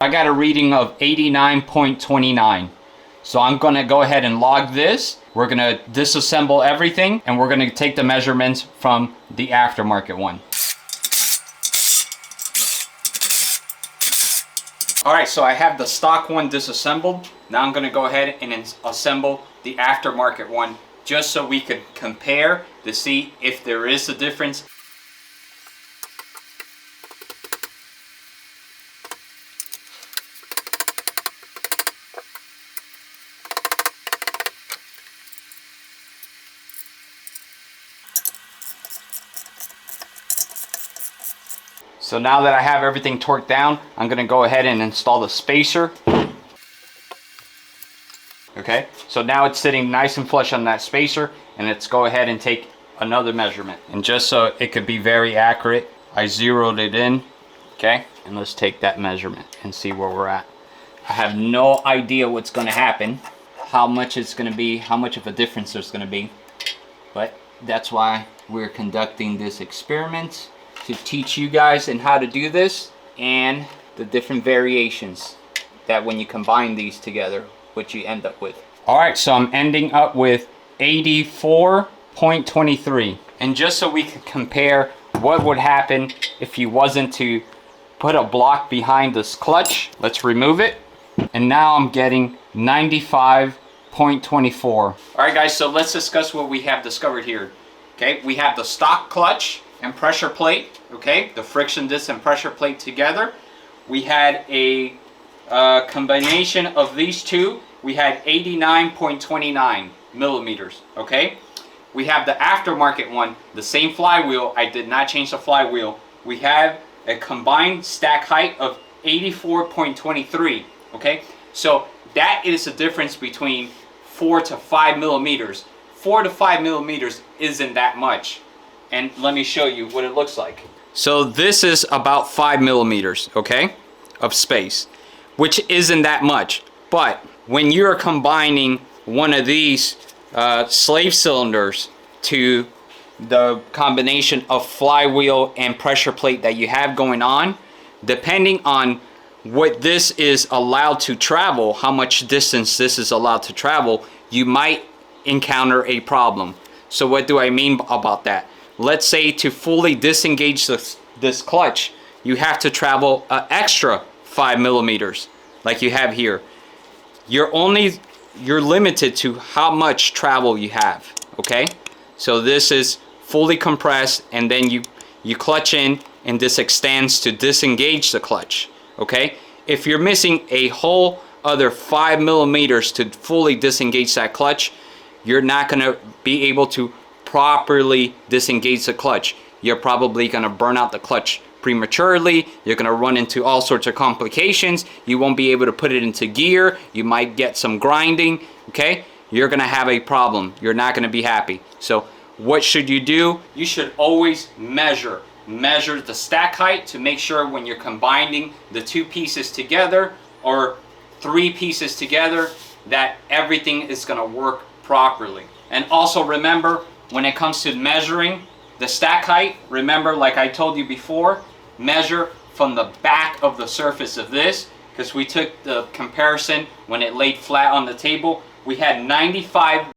I got a reading of 89.29. So I'm gonna go ahead and log this. We're gonna disassemble everything and we're gonna take the measurements from the aftermarket one. All right, so I have the stock one disassembled. Now I'm gonna go ahead and assemble the aftermarket one just so we could compare to see if there is a difference. So now that I have everything torqued down, I'm gonna go ahead and install the spacer. Okay, so now it's sitting nice and flush on that spacer, and let's go ahead and take another measurement. And just so it could be very accurate, I zeroed it in, okay? And let's take that measurement and see where we're at. I have no idea what's gonna happen, how much it's gonna be, how much of a difference there's gonna be, but that's why we're conducting this experiment, to teach you guys and how to do this and the different variations that when you combine these together, what you end up with. All right, so I'm ending up with 84.23. And just so we can compare what would happen if you wasn't to put a block behind this clutch, let's remove it. And now I'm getting 95.24. All right, guys, so let's discuss what we have discovered here. Okay, we have the stock clutch and pressure plate, okay, the friction disc and pressure plate together. We had a combination of these two. We had 89.29 millimeters, okay. We have the aftermarket one, the same flywheel. I did not change the flywheel. We have a combined stack height of 84.23, okay. So that is the difference between 4 to 5 millimeters. 4 to 5 millimeters isn't that much. And let me show you what it looks like. So this is about 5 millimeters, okay, of space, which isn't that much. But when you're combining one of these slave cylinders to the combination of flywheel and pressure plate that you have going on, depending on what this is allowed to travel, how much distance this is allowed to travel, you might encounter a problem. So what do I mean about that? Let's say to fully disengage this clutch, you have to travel an extra 5 millimeters like you have here. You're limited to how much travel you have, okay? So this is fully compressed, and then you clutch in and this extends to disengage the clutch, okay? If you're missing a whole other 5 millimeters to fully disengage that clutch, you're not gonna be able to properly disengage the clutch. You're probably gonna burn out the clutch prematurely. You're gonna run into all sorts of complications. You won't be able to put it into gear. You might get some grinding, okay? You're gonna have a problem. You're not gonna be happy. So what should you do? You should always measure the stack height to make sure when you're combining the two pieces together or three pieces together that everything is gonna work properly. And also remember, when it comes to measuring the stack height, remember, like I told you before, measure from the back of the surface of this, because we took the comparison when it laid flat on the table. We had 95